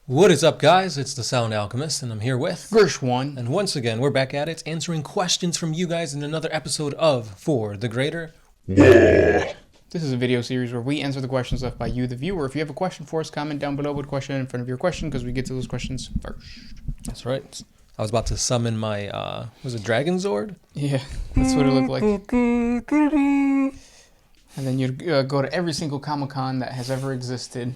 What is up, guys? It's the Sound Alchemist, and I'm here with Gershwan. And once again, we're back at it, answering questions from you guys in another episode of For the Greater. This is a video series where we answer the questions left by you, the viewer. If you have a question for us, comment down below with a question in front of your question, because we get to those questions first. That's right. I was about to summon my, was it Dragon Zord? Yeah, that's what it looked like. And then you'd go to every single Comic-Con that has ever existed,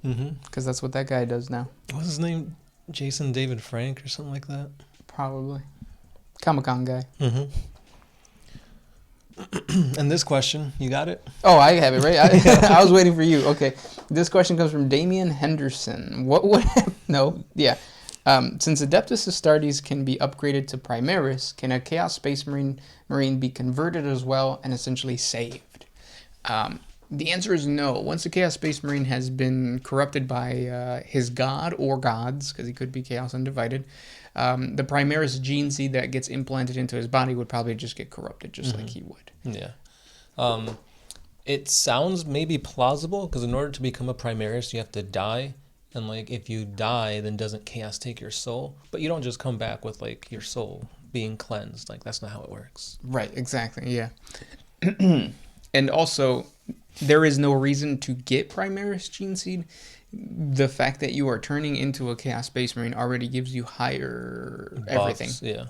because that's what that guy does now. What's his name? Jason David Frank or something like that? Probably. Comic-Con guy. And this question, you got it? Oh, I have it, right? I was waiting for you. Okay. This question comes from Damian Henderson. What would... Since Adeptus Astartes can be upgraded to Primaris, can a Chaos Space Marine be converted as well and essentially saved? The answer is no. Once the Chaos Space Marine has been corrupted by his god or gods, because he could be Chaos Undivided, the Primaris Geneseed that gets implanted into his body would probably just get corrupted, just like he would. Yeah. It sounds maybe plausible, because in order to become a Primaris, you have to die. And, like, if you die, then doesn't Chaos take your soul? But you don't just come back with, like, your soul being cleansed. Like, that's not how it works. Right, exactly, yeah. And also, there is no reason to get Primaris Geneseed. The fact that you are turning into a Chaos Space Marine already gives you higher everything. Buffs, yeah.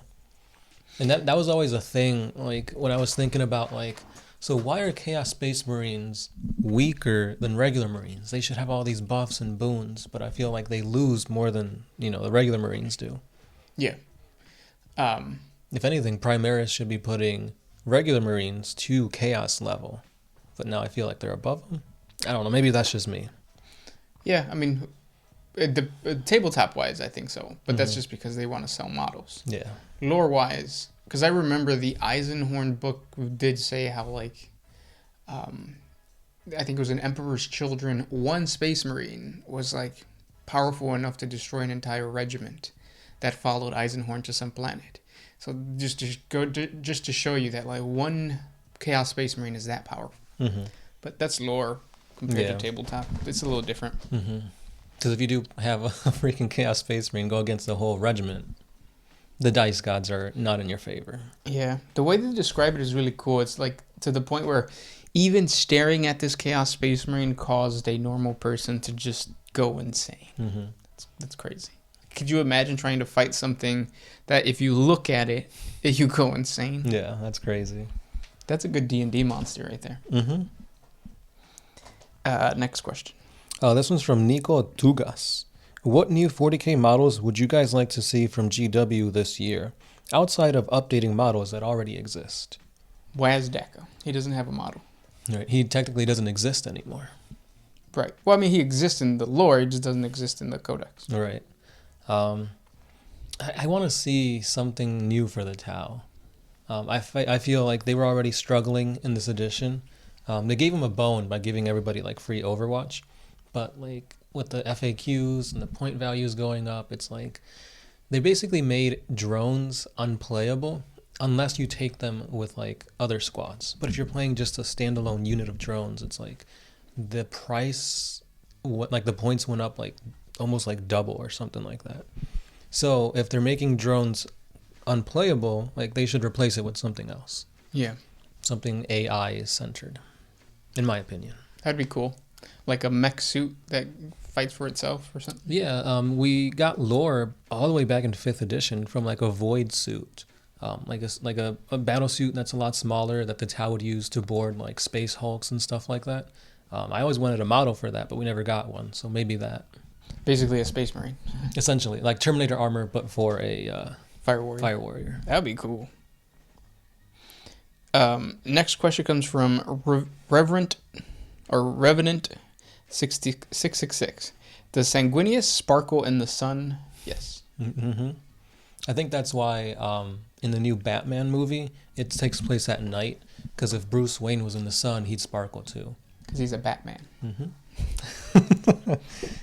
And that was always a thing, like, when I was thinking about, like, so why are Chaos Space Marines weaker than regular Marines? They should have all these buffs and boons, but I feel like they lose more than, the regular Marines do. Yeah. If anything, Primaris should be putting regular Marines to Chaos level, but now I feel like they're above them. I don't know, maybe that's just me. Yeah, I mean, tabletop-wise, I think so, but that's just because they want to sell models. Yeah. Lore-wise, because I remember the Eisenhorn book did say how, like, I think it was in Emperor's Children, one Space Marine was, like, powerful enough to destroy an entire regiment that followed Eisenhorn to some planet. So just to show you that, like, one Chaos Space Marine is that powerful. But that's lore compared to tabletop. It's a little different. Because if you do have a freaking Chaos Space Marine go against the whole regiment, the dice gods are not in your favor. Yeah. The way they describe it is really cool. It's like to the point where even staring at this Chaos Space Marine caused a normal person to just go insane. That's crazy. Could you imagine trying to fight something that if you look at it, you go insane? Yeah, that's crazy. That's a good D&D monster right there. Next question. This one's from Nico Tugas. What new 40K models would you guys like to see from GW this year, outside of updating models that already exist? WAAAGH. He doesn't have a model. Right. He technically doesn't exist anymore. Right. Well, I mean, he exists in the lore, he just doesn't exist in the codex. Right. I want to see something new for the Tau. I feel like they were already struggling in this edition. They gave him a bone by giving everybody, like, free Overwatch. But, like, with the FAQs and the point values going up, it's like they basically made drones unplayable unless you take them with, like, other squads. But if you're playing just a standalone unit of drones, it's like the price, the points went up, like, almost like double or something like that. So if they're making drones unplayable, like, they should replace it with something else. Yeah. Something AI is centered, in my opinion. That'd be cool. Like a mech suit that fights for itself or something? Yeah, we got lore all the way back in 5th edition from, like, a void suit. Like a battle suit that's a lot smaller that the Tau would use to board, like, Space Hulks and stuff like that. I always wanted a model for that, but we never got one, so maybe that. Basically a Space Marine. Essentially, like Terminator armor, but for a Fire Warrior. That'd be cool. Next question comes from Revenant 666. Does Sanguinius sparkle in the sun? Yes. I think that's why in the new Batman movie, it takes place at night, because if Bruce Wayne was in the sun, he'd sparkle too. Because he's a Batman.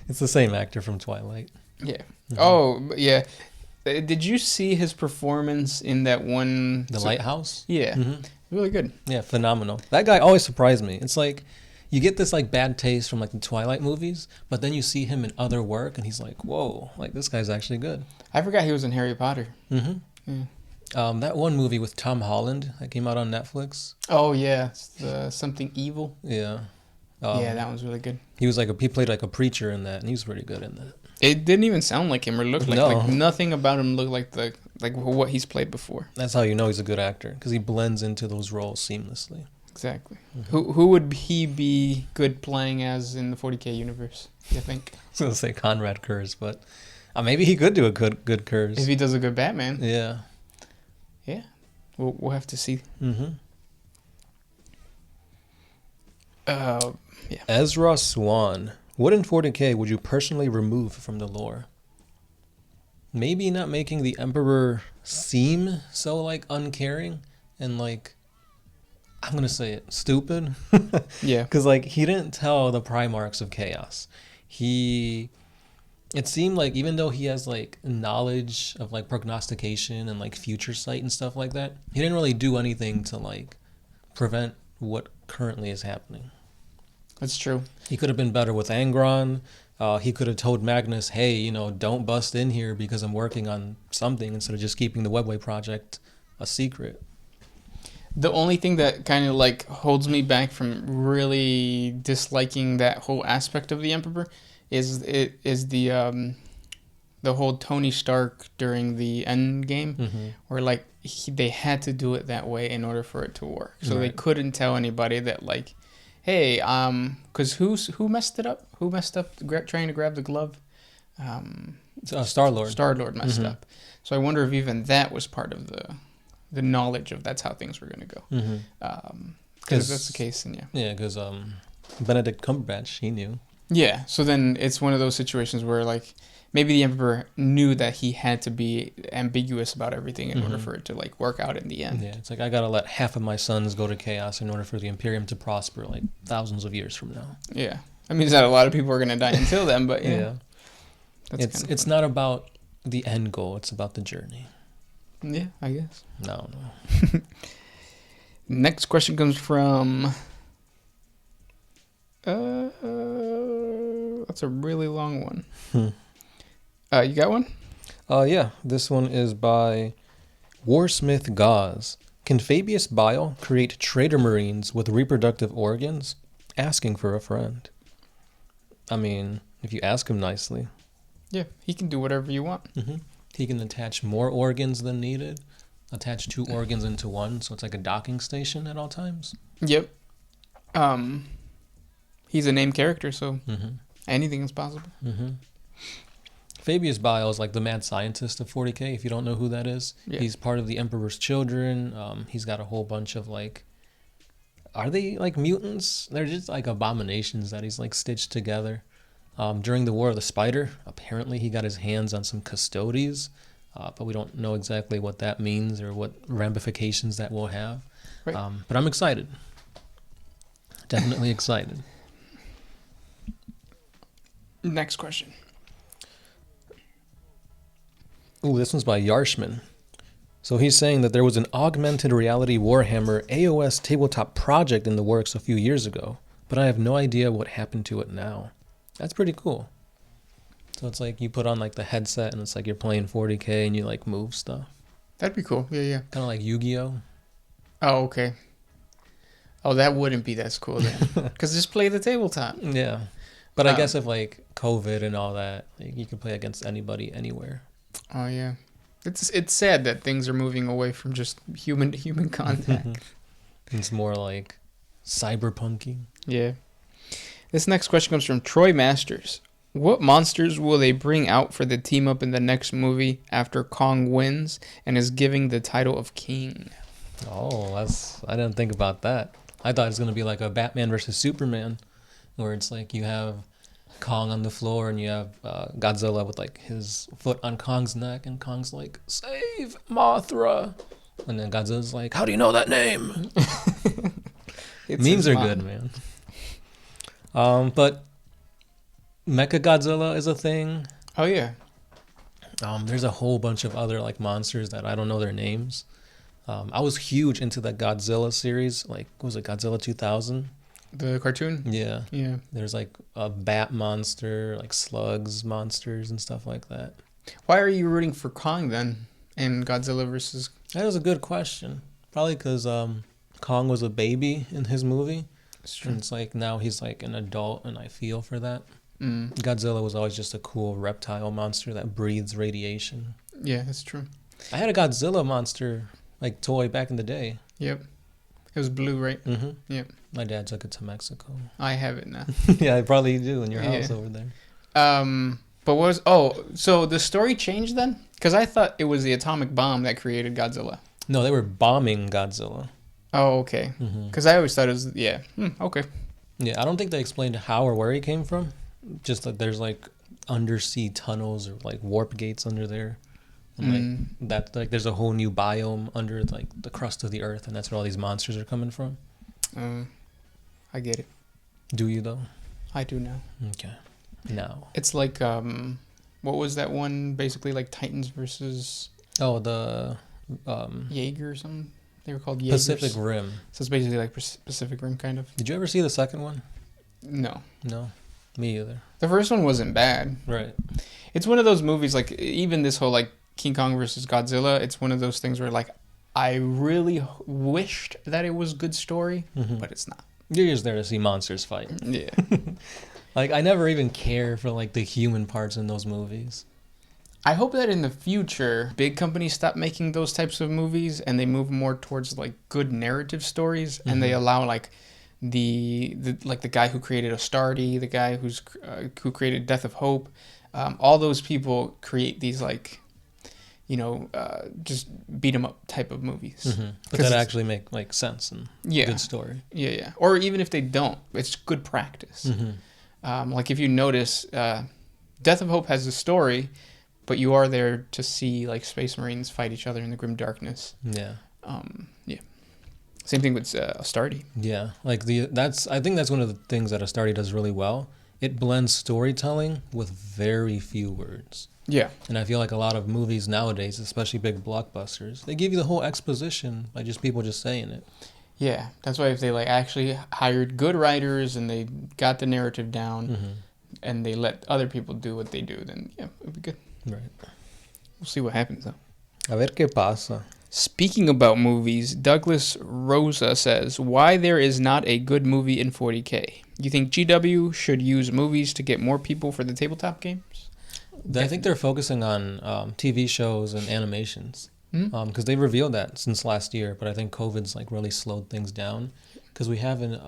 It's the same actor from Twilight. Yeah. Oh, yeah. Did you see his performance in that one... The Lighthouse? Yeah. Really good. Yeah, phenomenal. That guy always surprised me. It's like, you get this like bad taste from like the Twilight movies, but then you see him in other work, and he's like, whoa, like this guy's actually good. I forgot he was in Harry Potter. Mm-hmm. Yeah. That one movie with Tom Holland that came out on Netflix. Oh yeah, it's the Something Evil. Yeah. Yeah, that one's really good. He played like a preacher in that, and he was pretty good in that. It didn't even sound like him or look like, No. like nothing about him looked like what he's played before. That's how you know he's a good actor, because he blends into those roles seamlessly. Exactly. Who would he be good playing as in the 40K universe, you think? I was gonna say Conrad Kurz, but maybe he could do a good Kurz. If he does a good Batman. Yeah. Yeah. We'll have to see. Mm-hmm. Yeah. Ezra Swan. What in 40K would you personally remove from the lore? Maybe not making the Emperor seem so like uncaring and like, I'm gonna say it, stupid. Yeah. Because like he didn't tell the Primarchs of Chaos. It seemed like even though he has like knowledge of like prognostication and like future sight and stuff like that, he didn't really do anything to like prevent what currently is happening. That's true. He could have been better with Angron. He could have told Magnus, hey, you know, don't bust in here because I'm working on something, instead of just keeping the Webway project a secret. The only thing that kind of like holds me back from really disliking that whole aspect of the Emperor is the whole Tony Stark during the end game, where like they had to do it that way in order for it to work. So they couldn't tell anybody that like, hey, because who messed it up? Who messed up trying to grab the glove? Star-Lord. Star-Lord messed up. So I wonder if even that was part of the knowledge of that's how things were going to go. Because if that's the case, then yeah. Yeah, because Benedict Cumberbatch, he knew. Yeah, so then it's one of those situations where like maybe the Emperor knew that he had to be ambiguous about everything in order for it to like work out in the end. Yeah, it's like I gotta let half of my sons go to Chaos in order for the Imperium to prosper like thousands of years from now. Yeah, I mean, not a lot of people are gonna die until then, but yeah, That's it's not about the end goal; it's about the journey. Yeah, I guess. No. Next question comes from. That's a really long one. You got one? Yeah. This one is by Warsmith Gauze. Can Fabius Bile create traitor marines with reproductive organs? Asking for a friend. I mean, if you ask him nicely. Yeah, he can do whatever you want. He can attach more organs than needed. Attach 2 organs into one, so it's like a docking station at all times. Yep. He's a named character, so anything is possible. Fabius Bile is like the mad scientist of 40K, if you don't know who that is. Yeah. He's part of the Emperor's Children. He's got a whole bunch of like... Are they like mutants? They're just like abominations that he's like stitched together. During the War of the Spider, apparently he got his hands on some Custodes, but we don't know exactly what that means or what ramifications that will have. Right. But I'm excited. Definitely excited. Next question. Ooh, this one's by Yarshman. So he's saying that there was an augmented reality Warhammer AOS tabletop project in the works a few years ago, but I have no idea what happened to it now. That's pretty cool. So it's like you put on like the headset and it's like you're playing 40K and you like move stuff. That'd be cool. Yeah. Kind of like Yu-Gi-Oh. Oh, okay. Oh, that wouldn't be that cool then. Because just play the tabletop. Yeah. But I guess if like COVID and all that, like, you can play against anybody anywhere. Oh yeah, it's sad that things are moving away from just human to human contact. It's more like cyberpunky. Yeah. This next question comes from Troy Masters. What monsters will they bring out for the team up in the next movie after Kong wins and is giving the title of king? Oh, I didn't think about that. I thought it was gonna be like a Batman versus Superman, where it's like you have Kong on the floor and you have Godzilla with like his foot on Kong's neck and Kong's like, save Mothra, and then Godzilla's like, how do you know that name? Memes are good, man. But Mecha Godzilla is a thing. Oh yeah. There's a whole bunch of other like monsters that I don't know their names. I was huge into that Godzilla series, like, what was it, Godzilla 2000? The cartoon? Yeah. Yeah. There's like a bat monster, like slugs monsters and stuff like that. Why are you rooting for Kong then in Godzilla versus... That was a good question. Probably because Kong was a baby in his movie. It's true. And it's like now he's like an adult and I feel for that. Mm. Godzilla was always just a cool reptile monster that breathes radiation. Yeah, that's true. I had a Godzilla monster like toy back in the day. Yep. It was blue, right? Mm-hmm. Yep. My dad took it to Mexico. I have it now. Yeah, I probably do in your house over there. But so the story changed then? Because I thought it was the atomic bomb that created Godzilla. No, they were bombing Godzilla. Oh, okay. Because I always thought it was, yeah. Okay. Yeah, I don't think they explained how or where he came from. Just that there's like undersea tunnels or like warp gates under there. And like that, like there's a whole new biome under like the crust of the earth, and that's where all these monsters are coming from. I get it. Do you though? I do now. Okay. No. It's like, what was that one? Basically like Titans versus... Oh, the... Jaeger or something? They were called Jaegers. Pacific Rim. So it's basically like Pacific Rim, kind of. Did you ever see the second one? No. No. Me either. The first one wasn't bad. Right. It's one of those movies, like, even this whole, like, King Kong versus Godzilla, it's one of those things where, like, I really wished that it was good story, but it's not. You're just there to see monsters fight. Yeah. Like, I never even care for, like, the human parts in those movies. I hope that in the future, big companies stop making those types of movies and they move more towards, like, good narrative stories, and they allow, like, the guy who created Astartes, the guy who created Death of Hope, all those people create these, like, you know, just beat 'em up type of movies. But that actually make like sense and good story. Yeah. Or even if they don't, it's good practice. Like if you notice, Death of Hope has a story, but you are there to see like Space Marines fight each other in the grim darkness. Yeah. Yeah. Same thing with Astartes. Yeah, like I think that's one of the things that Astartes does really well. It blends storytelling with very few words. Yeah. And I feel like a lot of movies nowadays, especially big blockbusters, they give you the whole exposition by just people just saying it. Yeah, that's why if they like actually hired good writers and they got the narrative down and they let other people do what they do, then yeah, it'd be good. Right. We'll see what happens though. A ver qué pasa. Speaking about movies, Douglas Rosa says, why there is not a good movie in 40K? You think GW should use movies to get more people for the tabletop games? I think they're focusing on TV shows and animations. Because they revealed that since last year, but I think COVID's like really slowed things down. Because we have an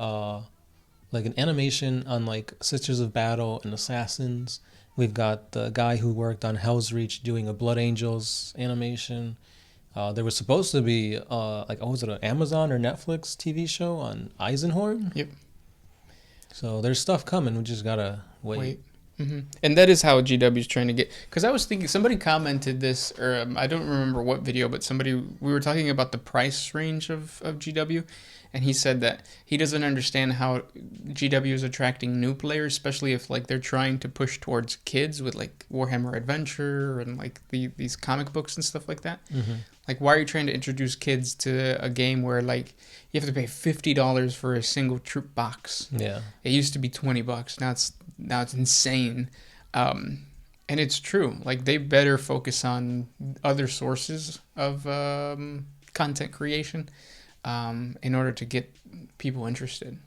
animation on like Sisters of Battle and Assassins. We've got the guy who worked on Hell's Reach doing a Blood Angels animation. There was supposed to be was it an Amazon or Netflix TV show on Eisenhorn? Yep. So there's stuff coming. We just gotta wait. And that is how GW is trying to get. Because I was thinking, somebody commented this, or I don't remember what video, but we were talking about the price range of GW, and he said that he doesn't understand how GW is attracting new players, especially if like they're trying to push towards kids with like Warhammer Adventure and like these comic books and stuff like that. Like, why are you trying to introduce kids to a game where like you have to pay $50 for a single troop box? Yeah. It used to be $20. Now it's insane. And it's true. Like, they better focus on other sources of content creation in order to get people interested.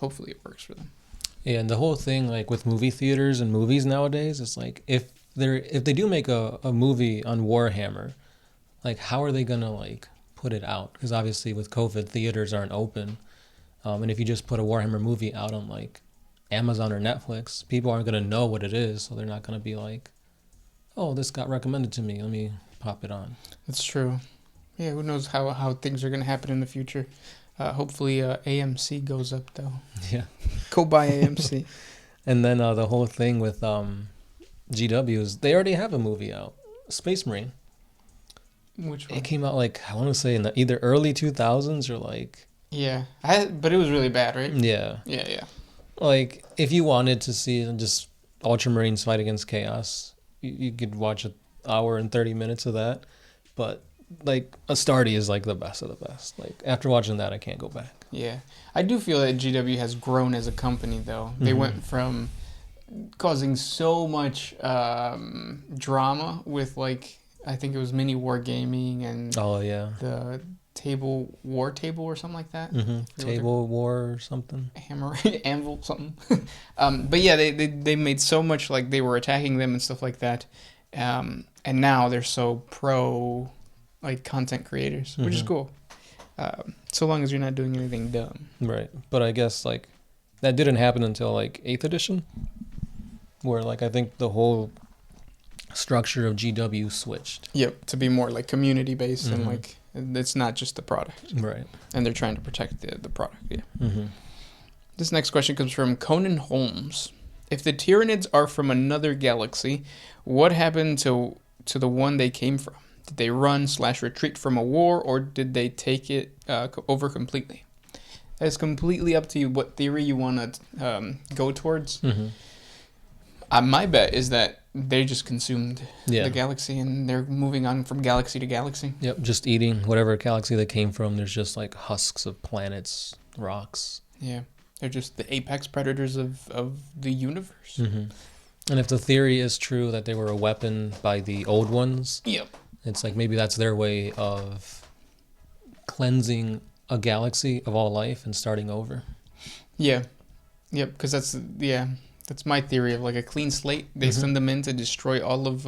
Hopefully it works for them. Yeah, and the whole thing like with movie theaters and movies nowadays, it's like if they do make a movie on Warhammer, like how are they gonna like put it out? Because obviously with COVID, theaters aren't open. And if you just put a Warhammer movie out on like Amazon or Netflix, people aren't going to know what it is. So they're not going to be like, oh, this got recommended to me. Let me pop it on. That's true. Yeah, who knows how things are going to happen in the future. Hopefully AMC goes up, though. Yeah. Go buy AMC. And then the whole thing with GW is they already have a movie out, Space Marine. Which one? It came out like, I want to say in the either early 2000s or like... Yeah, but it was really bad, right? Yeah. Yeah. Like, if you wanted to see just Ultramarines fight against Chaos, you could watch an hour and 30 minutes of that. But, like, Astartes is, like, the best of the best. Like, after watching that, I can't go back. Yeah. I do feel that GW has grown as a company, though. They went from causing so much drama with, like, I think it was mini wargaming and Oh yeah. the war table or something like that. Table war or something. Hammer, anvil, something. But yeah, they made so much, like, they were attacking them and stuff like that. And now they're so pro, like, content creators, which is cool. So long as you're not doing anything dumb. Right. But I guess, like, that didn't happen until, like, 8th edition, where, like, I think the whole structure of GW switched. Yep, to be more, like, community-based and, like, it's not just the product. Right. And they're trying to protect the product, yeah. This next question comes from Conan Holmes. If the Tyranids are from another galaxy, what happened to the one they came from? Did they run/retreat from a war, or did they take it over completely? It's completely up to you what theory you want to go towards. My bet is that they just consumed the galaxy, and they're moving on from galaxy to galaxy. Yep, just eating whatever galaxy they came from. There's just, like, husks of planets, rocks. Yeah, they're just the apex predators of the universe. And if the theory is true that they were a weapon by the old ones... Yep. It's like maybe that's their way of cleansing a galaxy of all life and starting over. Yeah. Yep, because that's my theory of, like, a clean slate. They send them in to destroy all of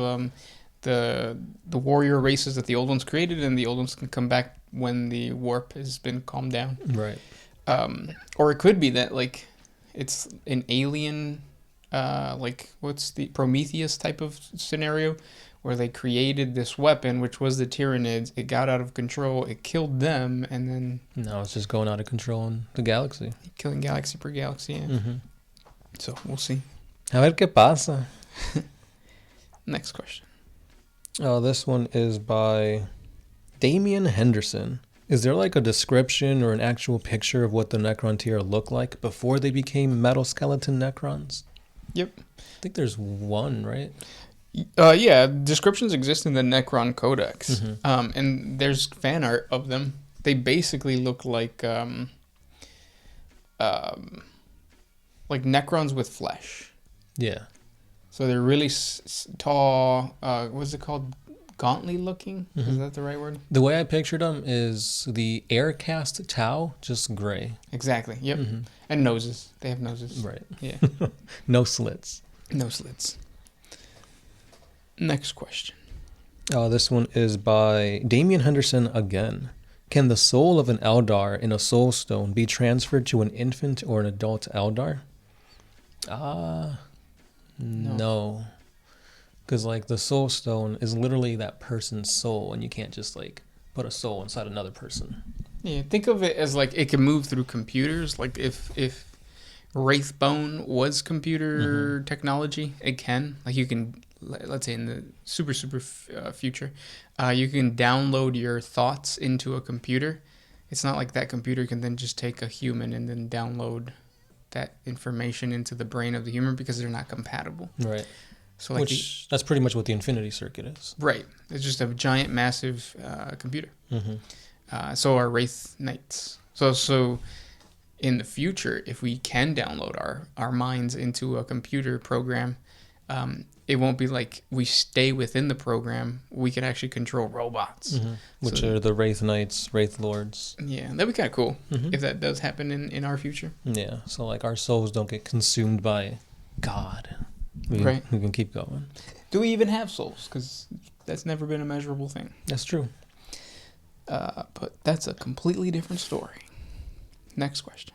the warrior races that the old ones created, and the old ones can come back when the warp has been calmed down. Right. Or it could be that, like, it's an alien, like, what's the Prometheus type of scenario, where they created this weapon, which was the Tyranids. It got out of control. It killed them, and then... Now it's just going out of control in the galaxy. Killing galaxy per galaxy, yeah. So, we'll see. A ver qué pasa. Next question. Oh, this one is by Damian Henderson. Is there, like, a description or an actual picture of what the Necron tier looked like before they became metal skeleton Necrons? Yep. I think there's one, right? Yeah, descriptions exist in the Necron Codex, and there's fan art of them. They basically look like Necrons with flesh. Yeah. So they're really tall. What's it called? Gauntly looking? Is that the right word? The way I pictured them is the aircast Tau, just gray. Exactly. Yep. And noses. They have noses. Right. Yeah. No slits. No slits. Next question. This one is by Damian Henderson again. Can the soul of an Eldar in a soul stone be transferred to an infant or an adult Eldar? No. Because, like, the soul stone is literally that person's soul, and you can't just, like, put a soul inside another person. Yeah, think of it as, like, it can move through computers. Like, if Wraithbone was computer technology, it can. Like, you can, let's say in the super future, you can download your thoughts into a computer. It's not like that computer can then just take a human and then download that information into the brain of the human, because they're not compatible. Right. So, like, that's pretty much what the Infinity Circuit is. Right. It's just a giant, massive computer. So are Wraith Knights. So in the future, if we can download our minds into a computer program, it won't be like we stay within the program. We can actually control robots. Which are the Wraith Knights, Wraith Lords. Yeah, that'd be kind of cool if that does happen in our future. Yeah, so, like, our souls don't get consumed by God. We can keep going. Do we even have souls? Because that's never been a measurable thing. That's true. But that's a completely different story. Next question.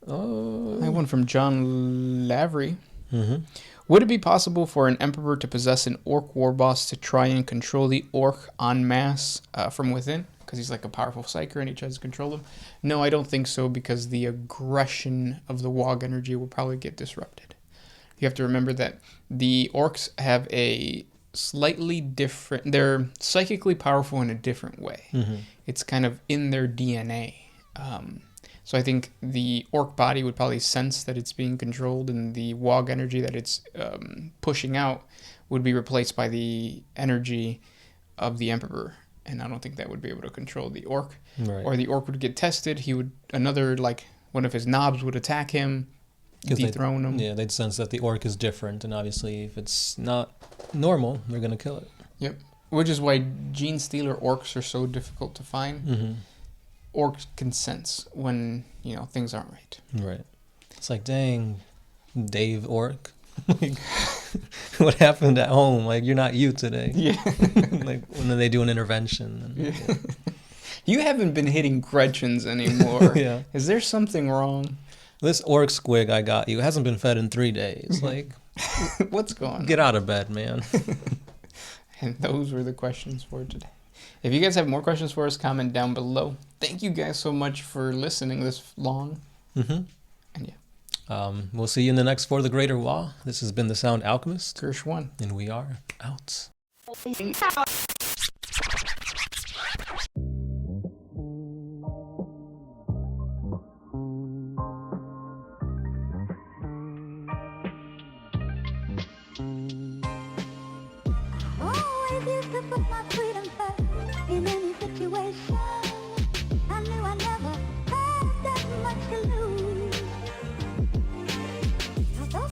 I have one from John Lavery. Would it be possible for an emperor to possess an orc war boss to try and control the orc en masse from within? Because he's like a powerful psyker and he tries to control them. No, I don't think so, because the aggression of the WAAAGH energy will probably get disrupted. You have to remember that the orcs have a slightly different... They're psychically powerful in a different way. It's kind of in their DNA. So I think the orc body would probably sense that it's being controlled, and the WAAAGH energy that it's pushing out would be replaced by the energy of the emperor. and I don't think that would be able to control the orc. Right. Or the orc would get tested. Another, like, one of his knobs would attack him, dethrone him. Yeah, they'd sense that the orc is different, and obviously if it's not normal, they're going to kill it. Yep. Which is why gene stealer orcs are so difficult to find. Mm-hmm. Orcs can sense when, things aren't right. Right. It's like, dang, Dave Orc. Like, what happened at home? Like, you're not you today. Yeah. Like, when they do an intervention. Yeah. You haven't been hitting Gretchens anymore. Yeah. Is there something wrong? This orc squig I got you hasn't been fed in 3 days. Like, what's going on? Get out of bed, man. And those were the questions for today. If you guys have more questions for us, comment down below. Thank you guys so much for listening this long. Mm-hmm. And yeah. We'll see you in the next For the Greater WAAAGH. This has been The Sound Alchemist. Kirsch 1. And we are out.